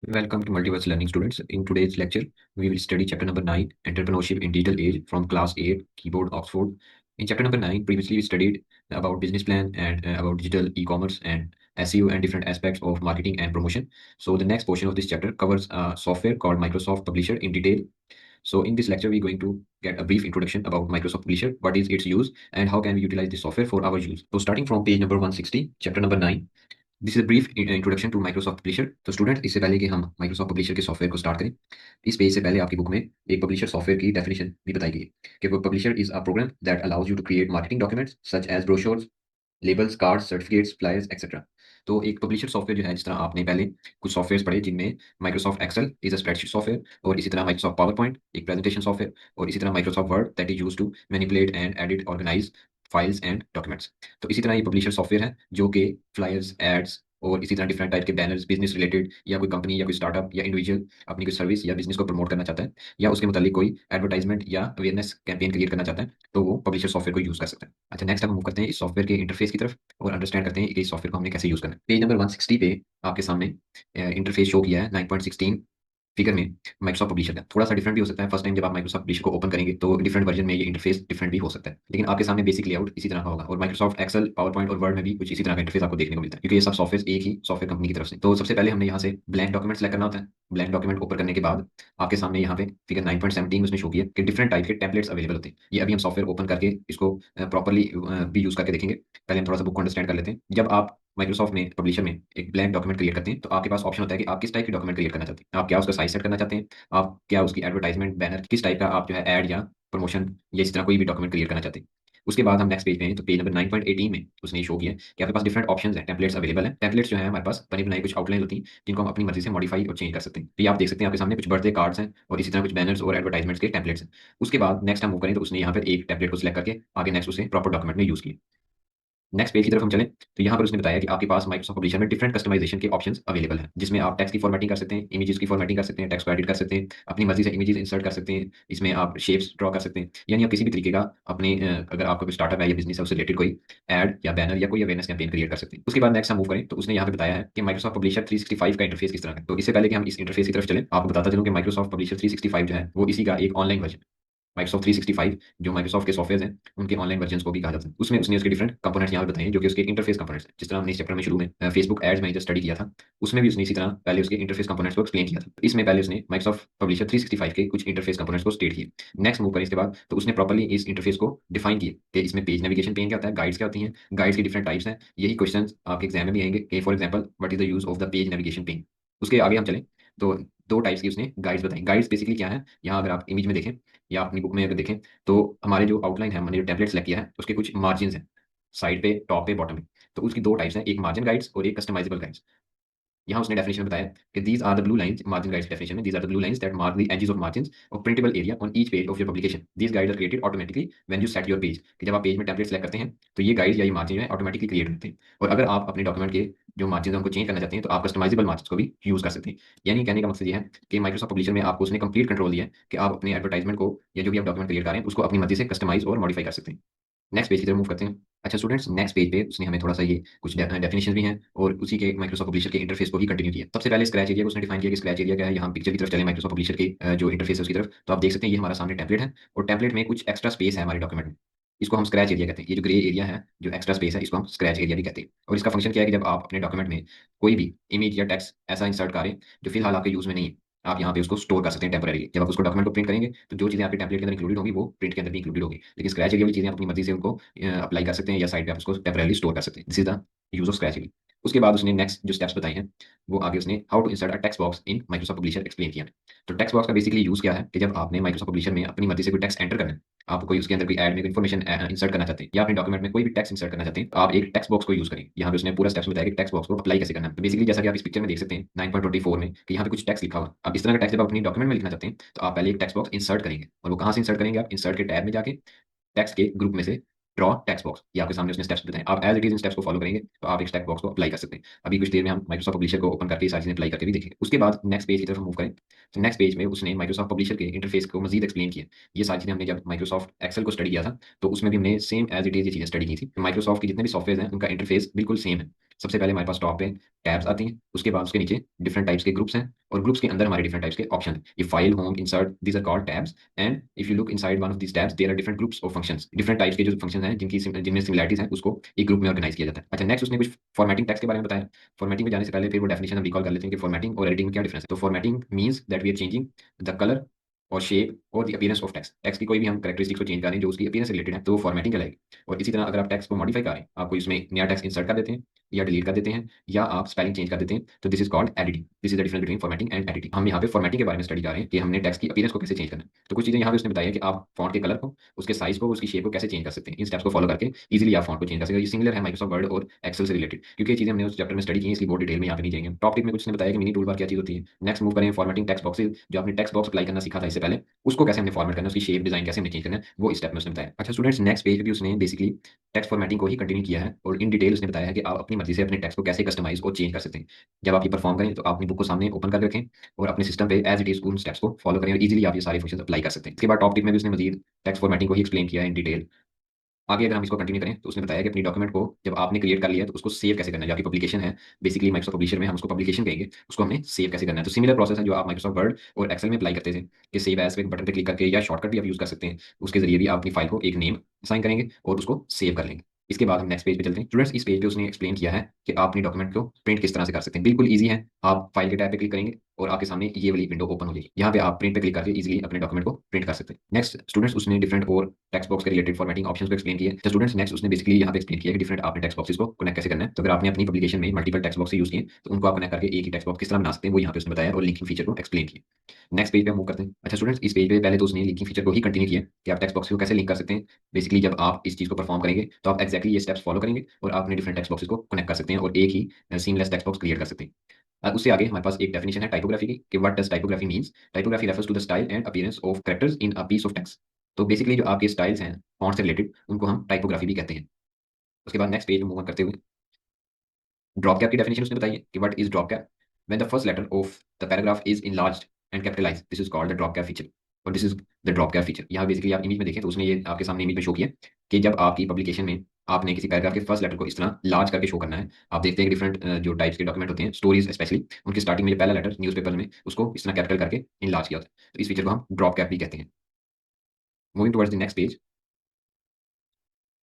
Welcome to Multiverse Learning students. In today's lecture, we will study chapter number 9, Entrepreneurship in Digital Age from class 8, Keyboard, Oxford. In chapter number 9, previously we studied about business plan and about digital e-commerce and SEO and different aspects of marketing and promotion. So the next portion of this chapter covers software called Microsoft Publisher in detail. So in this lecture, we're going to get a brief introduction about Microsoft Publisher, what is its use, and how can we utilize this software for our use. So starting from page number 160, chapter number 9, this is brief introduction to Microsoft publisher. तो student, इससे पहले कि हम Microsoft publisher के software को start करें, इस page से पहले आपकी बुक में एक पब्लिशर सॉफ्टवेयर की डेफिनेशन भी बताई गई है कि वो publisher is a program that allows you to create marketing documents such as brochures, labels, cards, certificates, flyers etcetera. तो एक पब्लिशर सॉफ्टवेयर जो है, जिस तरह आपने पहले कुछ सॉफ्टवेयर पढ़े जिनमें Microsoft Excel is a spreadsheet software, और इसी तरह माइक्रोसॉफ्ट पावर पॉइंट एक प्रेजेंटेशन सॉफ्टवेयर, और इसी तरह Microsoft Word that is use to manipulate and edit organize files and documents. तो इसी तरह ये पब्लिशर सॉफ्टवेयर है जो कि फ्लायर्स, एड्स और इसी तरह डिफरेंट टाइप के बैनर्स, बिजनेस रिलेटेड या कोई कंपनी या कोई स्टार्टअप या इंडिविजुअल अपनी कोई सर्विस या बिजनेस को प्रमोट करना चाहता है या उसके मतलब कोई एडवर्टाइजमेंट या अवेयरनेस कैंपेन क्रिएट करना चाहता है, तो वो पब्लिशर सॉफ्टवेयर को यूज कर सकता है। अच्छा, नेक्स्ट हम मूव करते हैं इस सॉफ्टवेयर के इंटरफेस की तरफ और अंडरस्टैंड करते हैं कि इस सॉफ्टवेयर को हमने कैसे यूज करना है। पेज नंबर 160 पे आपके सामने इंटरफेस शो किया है 9.16 फिगर में माइक्रोसॉफ्ट पब्लिशर का। थोड़ा सा डिफरेंट भी हो सकता है, फर्स्ट टाइम जब आप माइक्रोसॉफ्ट पब्लिशर को ओपन करेंगे तो डिफरेंट वर्जन में ये इंटरफेस डिफरेंट भी हो सकता है, लेकिन आपके सामने बेसिक लेआउट इसी तरह का होगा। और माइक्रोसॉफ्ट एक्सेल, पावर पॉइंट और वर्ड में भी कुछ इसी तरह का इंटरफेस आपको देखने को मिलता है, क्योंकि ये सब सॉफ्टवेयर एक ही सॉफ्टवेयर कंपनी की तरफ से। तो सबसे पहले हमने यहाँ से ब्लैंक डॉक्यूमेंट सेलेक्ट करना होता है। ब्लैंक डॉक्यूमेंट ओपन करने के बाद आपके सामने यहाँ पे फिगर 9.17 में उसने शो किया कि डिफरेंट टाइप के टेम्पलेट्स अवेलेबल होते हैं। ये अभी हम सॉफ्टवेयर ओपन करके इसको प्रॉपरली भी यूज करके देखेंगे। पहले हम थोड़ा सा बुक को अंडरस्टैंड कर लेते हैं। जब आप माइक्रोसॉफ्ट में पब्लिशर में एक ब्लैंक डॉक्यूमेंट क्रिएट करते हैं तो आपके पास ऑप्शन होता है कि आप किस टाइप की डॉक्यूमेंट क्रिएट करना चाहते हैं। आप क्या उसका साइज सेट करना चाहते हैं, आप क्या उसकी एडवर्टाइजमेंट बैनर किस टाइप का आप जो है ऐड या प्रमोशन या इस तरह कोई भी डॉक्यूमेंट क्रिएट करना चाहते हैं। उसके बाद हम नेक्स्ट पेज पे हैं, तो पेज नंबर 9.18 में उसने शो किया कि आपके पास डिफरेंट ऑप्शंस हैं, टेम्पलेट्स अवेलेबल हैं। टेम्पलेट्स जो है हमारे पास बनी बनाई कुछ आउटलाइन होती हैं जिनको हम अपनी मर्जी से मॉडिफाई और चेंज कर सकते हैं। तो ये आप देख सकते हैं आपके सामने कुछ बर्थडे कार्ड्स हैं और इसी तरह कुछ बैनर्स और एडवर्टाइजमेंट्स के टेम्पलेट्स हैं। उसके बाद नेक्स्ट हम मूव करें तो उसने यहाँ पर एक टेम्पलेट को सिलेक्ट करके आगे नेक्स्ट उसे प्रॉपर डॉक्यूमेंट में यूज किया। नेक्स्ट पेज की तरफ हम चलें तो यहाँ पर उसने बताया कि आपके पास माइक्रोसॉफ्ट पब्लिशर में डिफरेंट कस्टमाइजेशन के ऑप्शंस अवेलेबल हैं, जिसमें आप टेक्स्ट की फॉर्मेटिंग कर सकते हैं, इमेजेस की फॉर्मेटिंग कर सकते हैं, टेक्स्ट को एडिट कर सकते हैं, अपनी मर्जी से इमेजेस इंसर्ट कर सकते हैं, इसमें आप शेप्स ड्रॉ कर सकते हैं, यानी आप किसी भी तरीके का अपने अगर आपका कोई स्टार्टअप है या बिजनेस है उससे रिलेटेड कोई एड या बैनर या कोई अवेयरनेस कैंपेन क्रिएट कर सकते हैं। उसके बाद नेक्स्ट हम मूव करें तो उसने यहाँ पे बताया है कि माइक्रोसॉफ्ट पब्लिशर 365 का इंटरफेस किस तरह है। तो इससे पहले कि हम इस इंटरफेस की तरफ चलें, आपको बताता चलूं कि माइक्रोसॉफ्ट पब्लिशर 365 जो है वो इसी का एक ऑनलाइन वर्जन। माइक्रोसॉफ्ट 365 जो माइक्रोसॉफ्ट के सॉफ्टवेयर हैं उनके ऑनलाइन वर्जन को भी कहा जाता है। उसमें उसने उसके डिफरेंट कंपोनेंट्स यहाँ पे बताए हैं जो कि उसके इंटरफेस कंपोनेंट्स हैं। जिस तरह हमने इस चैप्टर में शुरू में फेसबुक एड्स में जो स्टडी किया था, उसमें भी उसने इसी तरह पहले उसके इंटरफेस कंपोनेंट्स को एक्सप्लेन किया था। तो इसमें पहले उसने माइक्रोसॉफ्ट पब्लिशर 365 के कुछ इंटरफेस कंपोनेंट्स को स्टेट किए। नेक्स्ट मूव करें इसके बाद तो उसने प्रॉपर्ली इस इंटरफेस को डिफाइन किया कि इसमें पेज नेविगेशन पेन क्या होता है, गाइड्स क्या होती हैं, गाइड्स की डिफरेंट टाइप्स हैं। यही क्वेश्चन आपके एग्जाम में भी आएंगे कि for example what is the use of the page navigation pen. उसके आगे हम चलें तो दो टाइप्स की उसने गाइड्स बताई। गाइड्स बेसिकली क्या है, यहाँ अगर आप इमेज में देखें या अपनी बुक में अगर देखें तो हमारे जो आउटलाइन है, हमने जो टेम्पलेट सेलेक्ट किया है उसके कुछ मार्जिन हैं, साइड पे, टॉप पे, बॉटम पे। तो उसकी दो टाइप्स हैं, एक मार्जिन गाइड्स और एक कस्टमाइजेबल गाइड्स। यहाँ उसने डेफिनेशन बताया कि these are the blue lines, margin guides definition में, these are the blue lines that mark the edges of margins of printable area on each page of your publication. These guides are created automatically when you set your page. कि जब आप page में template select करते हैं तो ये guides या ये मार्जिन जो है ऑटोमेटिकली क्रिएट होते हैं। और अगर आप अपने डॉक्यूमेंट के जो मार्जिन है उनको चेंज करना चाहते हैं तो आप कस्टमाइजेबल मार्जिन को भी यूज कर सकते हैं। यानी कहने का मकसद ये है कि माइक्रोसॉफ्ट पब्लिशर में आपको उसने कंप्लीट कंट्रोल दिया है कि आप अपने एडवर्टाइजमेंट को या जो भी आप डॉक्यूमेंट क्रिएट कर रहे हैं उसको अपनी मर्जी से कस्टमाइज और मॉडिफाई कर सकते हैं। नेक्स्ट पेज की तरफ मूव करते हैं। अच्छा स्टूडेंट्स, नेक्स्ट पेज पे उसने हमें थोड़ा सा ये कुछ डेफिनेशन भी हैं और उसी के माइक्रोसॉफ्ट पब्लिशर के इंटरफेस को ही कंटिन्यू किया। सबसे पहले स्क्रैच एरिया को उसने डिफाइन किया कि स्क्रैच एरिया क्या है। यहाँ पिक्चर की तरफ चले माइक्रोसॉफ्ट पब्लिशर के जो इंटरफेस है उसकी तरफ, तो आप देख सकते हैं ये हमारा सामने टेम्पलेट है और टेम्पलेट में कुछ एक्स्ट्रा स्पेस है हमारे डॉक्यूमेंट में। इसको हम स्क्रैच एरिया कहते हैं। ये जो ग्रे एरिया है, जो एक्स्ट्रा स्पेस है, इसको हम स्क्रैच एरिया भी कहते हैं। और इसका फंक्शन क्या है कि जब आप अपने डॉक्यूमेंट में कोई भी इमेज या टेक्स्ट ऐसा इंसर्ट करें जो फिलहाल आपके यूज में नहीं है, आप यहाँ पे उसको स्टोर कर सकते हैं टेम्पररी। जब आप उसको डॉक्यूमेंट को प्रिंट करेंगे तो जो चीज़ें आपके टेम्पलेट के अंदर इंक्लूडेड होंगी वो प्रिंट के अंदर भी इंक्लूडेड होगी, लेकिन स्क्रैच एरिया वाली चीज़ें आप अपनी मर्जी से उनको अप्लाई कर सकते हैं या साइड पे आप उसको टेम्पररी स्टोर कर सकते हैं। This is the use of scratch area. उसके बाद उसने नेक्स्ट जो स्टेप्स बताए हैं वो आगे उसने how to insert a text box in Microsoft publisher explain किया है। तो टेक्स्ट बॉक्स का बेसिकली यूज क्या है कि जब आपने माइक्रोसॉफ्ट पब्लिशर में अपनी मर्जी से कोई टेक्स्ट एंटर करना है, आप कोई उसके अंदर कोई ऐड में इन्फॉर्मेशन इंसर्ट करना चाहते हैं या अपने डॉक्यूमेंट में कोई भी टेक्स्ट इंसर्ट करना चाहते हैं, तो आप एक टेक्स्ट बॉक्स को यूज करें। यहाँ पे उसने पूरा स्टेप्स बताया कि टेक्स्ट बॉक्स को अप्लाई कैसे करना है। तो बेसिकली जैसा कि आप इस पिक्चर में देख सकते हैं 9.24 में कि यहाँ पे कुछ टेक्स्ट लिखा हुआ। अब इस तरह का टेक्स्ट जब आप अपनी डॉक्यूमेंट में लिखना चाहते हैं तो आप पहले एक टेक्स्ट बॉक्स इंसर्ट करेंगे, और वो कहाँ से इंसर्ट करेंगे, आप इंसर्ट के टैब में जाके टेक्स्ट के ग्रुप में से ड्रॉ टेक्स्ट बॉक्स, ये आपके सामने उसने स्टेप्स बताए। आप as it is in steps को फॉलो करेंगे तो आप एक टेक्स्ट बॉक्स को अप्लाई कर सकते हैं। अभी कुछ देर में हम माइक्रोसॉफ्ट पब्लिशर को ओपन करके ये सारी चीजें अप्लाई करके भी देखेंगे। उसके बाद नेक्स्ट पेज की तरफ मूव करें तो नेक्स्ट पेज में उसने माइक्रोसॉफ्ट पब्लिशर के इंटरफेस को मजीद एक्सप्लेन किया। ये सारी चीजें हमने जब माइक्रोसॉफ्ट एक्सेल को स्टडी किया था तो उसमें भी हमने सेम एज इट इज ये चीजें स्टडी की थी। माइक्रोसॉफ्ट के जितने भी सॉफ्टवेयर हैं उनका इंटरफेस बिल्कुल सेम है। सबसे पहले हमारे पास टॉप पे टैब्स आती हैं, उसके बाद उसके नीचे डिफरेंट टाइप्स के ग्रुप्स हैं, और ग्रुप्स के अंदर हमारे डिफरेंट टाइप्स के ऑप्शन हैं। ये file, home, insert, these are called tabs, and if you look inside one of these tabs there are different groups of functions. Different types के जो फंक्शन हैं जिनमें सिमिलरिटीज हैं उसको एक ग्रुप में ऑर्गेनाइज किया जाता है। अच्छा, नेक्स्ट उसने कुछ फॉर्मेटिंग टैक्स के बारे में बताया। फॉर्मेटिंग में जाने से पहले फिर वो डेफिनेशन हम रिकॉल कर लेते हैं कि फॉर्मेटिंग और एडिटिंग में क्या डिफरेंस है। तो formatting means that we are changing the colour और शेप और the appearance of text. Text की कोई भी हम कैरेक्टरिस्टिक्स को चेंज कर रहे हैं जो उसकी अपीयरेंस से रिलेटेड है, तो वो फॉर्मेटिंग कहलाएगी। और इसी तरह अगर आप टेक्स्ट को मॉडिफाई कर रहे हैं, आप कोई इसमें नया टेक्स्ट इंसर्ट कर देते हैं या डिलीट कर देते हैं या आप स्पेलिंग चेंज कर देते हैं, तो this is called editing. This is the difference between formatting and editing. हम यहाँ पे फॉर्मेटिंग के बारे में स्टडी कर रहे हैं कि हमने टेक्स्ट की अपीयरेंस को कैसे चेंज करना है। तो कुछ चीजें यहाँ पे उसने बताया कि आप फॉन्ट के कलर को, उसके साइज को, उसकी शेप को कैसे चेंज कर सकते हैं। इन स्टेप्स को फॉलो करके इजीली आप फॉन्ट को चेंज कर सकते हैं। ये सिमिलर है माइक्रोसॉफ्ट वर्ड और एक्सेल से रिलेटेड, क्योंकि ये चीजें हमने उस चैप्टर में स्टडी की है, इसलिए बहुत डिटेल में यहाँ पे नहीं जाएंगे। टॉप टिप में कुछ ने बताया कि मिनी टूल बार क्या चीज होती है। नेक्स्ट मूव करें फॉर्मेटिंग टेक्स्ट बॉक्सेज। जो आपने टेक्स्ट बॉक्स अप्लाई करना सीखा था इससे पहले, उसको कैसे हमने फॉर्मेट करना है, उसकी शेप डिजाइन कैसे हमने चेंज करना है, वो इस स्टेप में उसने बताया। अच्छा स्टूडेंट्स, नेक्स्ट पेज पे भी उसने बेसिकली टेक्स्ट फॉर्मेटिंग को ही कंटिन्यू किया है और इन डिटेल उसने बताया है कि आप अपनी मर्जी से अपने टेक्स्ट को कैसे कस्टमाइज और चेंज कर सकते हैं। जब आप ये परफॉर्म करें तो आप अपनी बुक को सामने ओपन कर रखें और अपने सिस्टम पे एज इट इज उन स्टेप्स को फॉलो करें और इजीली आप ये सारे फंक्शन अप्लाई कर सकते हैं। इसके बाद टॉप टिप में भी उसने मजीद टेक्स्ट फॉर्मेटिंग को ही एक्सप्लेन किया है इन डिटेल। आगे अगर हम इसको कंटिन्यू करें तो उसने बताया कि अपनी डॉक्यूमेंट को जब आपने क्रिएट कर लिया तो उसको सेव कैसे करना है। जो आपकी पब्लिकेशन है, बेसिकली माइक्रोसॉफ्ट पब्लिशर में हम उसको पब्लिकेशन कहेंगे, उसको हमने सेव कैसे करना है। तो सिमिलर प्रोसेस है जो आप माइक्रोसॉफ्ट वर्ड और एक्सेल में अप्लाई करते थे कि सेव एज पे बटन पे क्लिक करके, या शॉर्टकट भी आप यूज कर सकते हैं, उसके जरिए भी आप अपनी फाइल को एक नेम असाइन करेंगे और उसको सेव कर लेंगे। इसके बाद हम नेक्स्ट पेज पे चलते हैं। स्टूडेंट्स, इस पेज पे उसने एक्सप्लेन किया है कि आप अपनी डॉक्यूमेंट को प्रिंट किस तरह से कर सकते हैं। बिल्कुल ईजी है। आप फाइल के टैब पे क्लिक करेंगे और आपके सामने ये वाली विंडो ओपन हो जाएगी। यहाँ पे आप प्रिंट पे क्लिक करके इजीली अपने डॉक्यूमेंट को प्रिंट कर सकते हैं। नेक्स्ट स्टूडेंट्स, उसने डिफरेंट और टेक्स्ट बॉक्स के रिलेटेड फॉर्मेटिंग ऑप्शंस को एक्सप्लेन किया है। तो स्टूडेंट्स, नेक्स्ट उसने बेसिकली यहाँ पे एक्सप्लेन किया कि डिफरेंट आपने टेक्स्ट बॉक्सेस को कनेक्ट कैसे करना है। तो अगर आपने अपनी पब्लिकेशन में मल्टीपल टेक्स्ट बॉक्स यूज किए तो उनको आप कनेक्ट करके एक ही टेक्स्ट बॉक्स किस तरह बना सकते हैं, वो यहाँ पे उसने बताया और लिंकिंग फीचर को एक्सप्लेन किया। नेक्स्ट पेज पे मूव करते हैं। अच्छा स्टूडेंट्स, इस पेज पे पहले तो उसने लिंकिंग फीचर को ही कंटिन्यू किया कि आप टेक्स्ट बॉक्स को कैसे लिंक कर सकते हैं। बेसिकली जब आप इस चीज को परफॉर्म करेंगे तो आप एक्जैक्टली ये स्टेप्स फॉलो करेंगे और आप अपने डिफरेंट टेक्स्ट बॉक्सेस को कनेक्ट कर सकते हैं और एक ही सीमलेस टेक्स्ट बॉक्स क्रिएट कर सकते हैं। उससे आगे हमारे पास एक डेफिनेशन है टाइपोग्राफी की कि what does typography means. Typography refers to the style and appearance of characters in a piece of text. तो बेसिकली जो आपके स्टाइल्स हैं फॉन्ट से रिलेटेड, उनको हम टाइपोग्राफी भी कहते हैं। उसके बाद नेक्स्ट पेज में मूव करते हुए ड्रॉप कैप की डेफिनेशन उसने बताई है कि what is drop cap. When the first letter of the paragraph is enlarged and capitalised, this is called the drop cap feature. और this is the drop cap feature. यहाँ basically आप image में देखें तो उसने ये आपके सामने इमेज में शो किया कि जब आपकी पब्लिकेशन में आपने किसी पैराग्राफ के फर्स्ट लेटर को इस तरह लार्ज करके शो करना है। आप देखते हैं कि डिफरेंट जो टाइप्स के डॉक्यूमेंट होते हैं, स्टोरीज स्पेशली, उनकी स्टार्टिंग में जो पहला लेटर न्यूज़पेपर में उसको इस तरह कैपिटल करके इनलार्ज किया होता है। तो इस फीचर को हम ड्रॉप कैप भी कहते हैं। Moving towards the next page,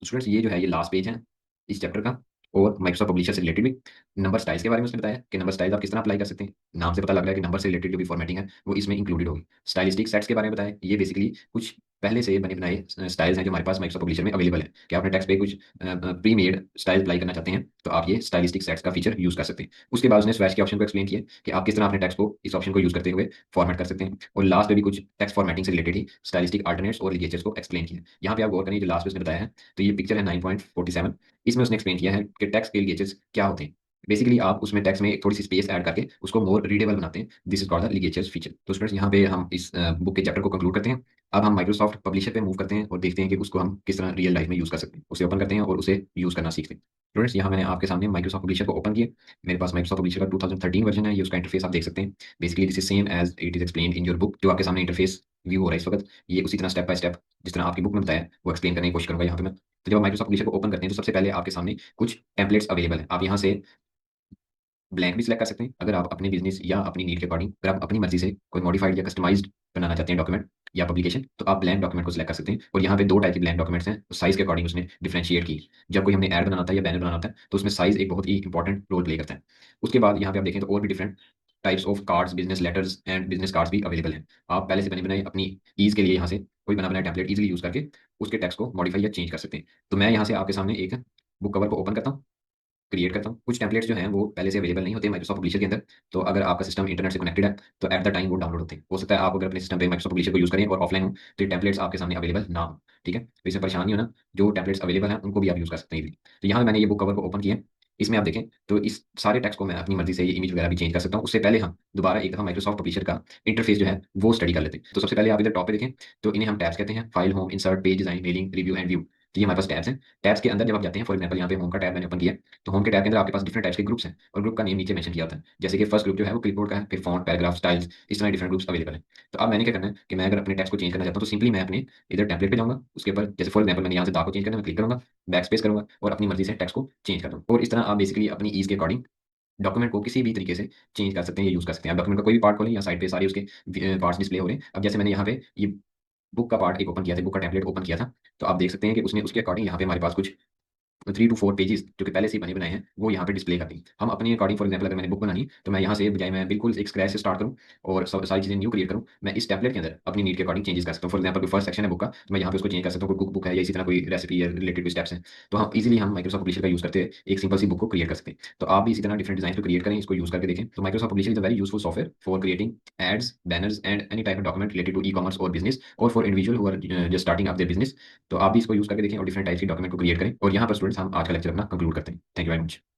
students ये जो है ये लास्ट पेज है इस चैप्टर का और माइक्रोसॉफ्ट पब्लिशर से रिलेटेड भी। नंबर स्टाइल्स के बारे में उसने बताया कि नंबर स्टाइल्स आप किस तरह अप्लाई कर सकते हैं। नाम से पता लग रहा है कि नंबर से रिलेटेड जो भी फॉर्मेटिंग है वो इसमें इंक्लूडेड होगी। स्टाइलिस्टिक सेट्स के बारे में बताया। ये बेसिकली कुछ पहले से बने बनाए स्टाइल्स हैं जो हमारे पास माइक्रोसॉफ्ट पब्लिशर में अवेलेबल है कि आपने टेक्स्ट पे कुछ प्री मेड स्टाइल अप्लाई करना चाहते हैं तो आप ये स्टाइलिस्टिक सेट्स का फीचर यूज कर सकते हैं। उसके बाद उसने स्वैच के ऑप्शन को एक्सप्लेन किया कि आप किस तरह अपने टेक्स्ट को इस ऑप्शन को यूज करते हुए फॉर्मेट कर सकते हैं। और लास्ट में भी कुछ टेक्स्ट फॉर्मेटिंग से रिलेटेड ही स्टाइलिस्टिक अल्टरनेट्स और लिगेचर्स को एक्सप्लेन किया। यहाँ पे आप गौर करें जो लास्ट में उसने बताया है, तो ये पिक्चर है 9.47। इसमें उसने एक्सप्लेन किया है कि टेक्स्ट के लिगेचर्स क्या होते हैं। बेसिकली आप उसमें टेक्स्ट में थोड़ी सी स्पेस ऐड करके उसको मोर रीडेबल बनाते हैं। This is called the ligatures feature. तो स्टूडेंट्स, यहाँ पे हम इस बुक के चैप्टर को कंक्लूड करते हैं। अब हम माइक्रोसॉफ्ट पब्लिशर पे मूव करते हैं और देखते हैं कि उसको हम किस तरह रियल लाइफ में यूज कर सकते हैं। उसे ओपन करते हैं और उसे यूज करना सीखते हैं। स्टूडेंट्स, यहाँ मैंने आपके सामने माइक्रोसॉफ्ट पब्लिशर को ओपन किया। मेरे पास माइक्रोसॉफ्ट पब्लिशर का 2013 वर्जन है। ये उसका इंटरफेस आप देख सकते हैं। Basically this is same as it is explained in your book. जो आपके सामने इंटरफेस व्यू हो रहा है इस वक्त, ये उसी तरह स्टेप बाय स्टेप जिस तरह आपकी बुक में बताया वो एक्सप्लेन करने की कोशिश करूंगा यहाँ पे मैं। तो जब आप माइक्रोसॉफ्ट पब्लिशर को ओपन करते हैं तो सबसे पहले आपके सामने कुछ टेम्पलेट्स अवेलेबल हैं। आप यहाँ से ब्लैंक भी सिलेक्ट कर सकते हैं अगर आप अपने बिजनेस या अपनी नीड के अकॉर्डिंग, अगर आप अपनी मर्जी से कोई मॉडिफाइड या कस्टमाइज्ड बनाना चाहते हैं डॉक्यूमेंट या पब्लिकेशन, तो आप ब्लैंक डॉक्यूमेंट को सिलेक्ट कर सकते हैं। और यहाँ पे दो टाइप के ब्लैंक डॉक्यूमेंट्स हैं, तो साइज के अकॉर्डिंग उसने डिफरेंशिएट की। जब कोई हमने ऐड बनाना होता है या बैनर बनाना होता है तो उसमें साइज एक बहुत ही इंपॉर्टेंट रोल प्ले करता है। उसके बाद यहाँ पे आप देखें तो और भी different types of cards, business letters and business cards भी अवेलेबल हैं। आप पहले से बने बनाए अपनी ईज के लिए यहाँ से कोई बना बनाया टेम्पलेट इजीली यूज करके उसके टेक्स्ट को मॉडिफाई या चेंज कर सकते हैं। तो मैं यहाँ से आपके सामने एक बुक कवर को ओपन करता हूँ, क्रिएट करता हूँ। कुछ टेम्पलेट्स जो हैं वो पहले से अवेलेबल नहीं होते माइक्रोसॉफ्ट पब्लिशर के अंदर, तो अगर आपका सिस्टम इंटरनेट से कनेक्टेड है तो एट द टाइम वो डाउनलोड होते हैं। हो सकता है आप अगर अपने सिस्टम पे माइक्रोसॉफ्ट पब्लिशर को यूज करें और ऑफलाइन हो तो ये टेम्पलेट्स आपके सामने अवेलेबल ना हो। ठीक है, तो इसमें परेशान नहीं होना। जो टेम्पलेट्स अवेलेबल हैं उनको भी आप यूज कर सकते हैं। तो यहाँ मैंने ये बुक कवर को ओपन किया है। इसमें आप देखें तो इस सारे टेक्स्ट को मैं अपनी मर्जी से ये इमेज वगैरह भी चेंज कर सकता हूँ। उससे पहले हम दोबारा एक दफा माइक्रोसॉफ्ट पब्लिशर का इंटरफेस जो है वो स्टडी कर लेते हैं। तो सबसे पहले आप इधर टॉप पे देखें तो इन्हें हम टैब्स कहते हैं। File, home, insert, page design, mailing, review and view. तो ये हमारे पास टैब्स हैं। टैब्स के अंदर जब आप जाते हैं, फॉर एग्जाम्पल यहाँ पे होम का टैब मैंने ओपन किया, तो होम के टैब के अंदर आपके पास डिफरेंट टाइप्स के ग्रुप्स हैं और ग्रुप का नेम नीचे मेंशन किया होता है। जैसे कि फर्स्ट ग्रुप जो है वो क्लिपबोर्ड का है, फिर फॉन्ट, पैराग्राफ, स्टाइल्स, इस तरह डिफरेंट ग्रुप्स अवेलेबल है। तो अब मैंने क्या करना है कि मैं अगर अपने टैब्स को चेंज करना चाहता हूँ तो सिंपली मैं अपने इधर टेम्पलेट पे जाऊंगा, उसके ऊपर जैसे फॉर एग्जाम्पल मैंने यहाँ से दा को चेंज करना है, मैं क्लिक करूंगा, बैक स्पेस करूंगा और अपनी मर्जी से टेक्स्ट को चेंज कर दूँ। और इस तरह आप बेसिकली अपनी ईज के अकॉर्डिंग डॉक्यूमेंट को किसी भी तरीके से चेंज कर सकते हैं या यूज कर सकते हैं। आप डॉक्यूमेंट का कोई भी पार्ट खोलें या साइड पे सारे उसके पार्ट्स डिस्प्ले हो रहे हैं। अब जैसे मैंने यहाँ पे ये बुक का पार्ट एक ओपन किया था, बुक का टेम्पलेट ओपन किया था, तो आप देख सकते हैं कि उसने उसके अकॉर्डिंग यहाँ पे हमारे पास कुछ 3 to 4 पेजेस जो कि पहले से ही बने बनाए हैं वो यहाँ पे डिस्प्ले करती हैं। हम अपने अकॉर्डिंग फॉर एग्जाम्पल अगर मैंने बुक बनानी तो मैं यहाँ से बजाय मैं बिल्कुल एक स्क्रैच से स्टार्ट करूँ और सब सारी चीज़ें न्यू क्रिएट करूँ, मैं इस टैबलेट के अंदर अपनी नीड के अकॉर्डिंग चेंजेस कर सकता हूँ। फॉर एग्जाम्पल कोई फर्स्ट सेक्शन है बुक का, तो मैं यहाँ पे उसको चेंज कर सकता हूँ, कोई कुक बुक है या इसी तरह कोई रेसिपी या रिलेटेड कोई स्टेप्स हैं, तो हम इजीली हम माइक्रोसॉफ्ट पब्लिशर का यूज़ करते हैं एक सिंपल सी बुक को क्रिएट कर सकते हैं। तो आप भी इसी तरह डिफरेंट डिजाइन को क्रिएट करें, इसको यूज़ करके देखें। तो Microsoft publisher is a very useful software for creating ads, banners and any type of document related to ecommerce और बिजनेस और for individual who are just starting up their business. तो आप भी इसको use करके देखें और different types की डॉक्यूमेंट को क्रिएट करें। और यहाँ पर स्टूडेंट्स हम आज का लेक्चर अपना कंक्लूड करते हैं। Thank you very much.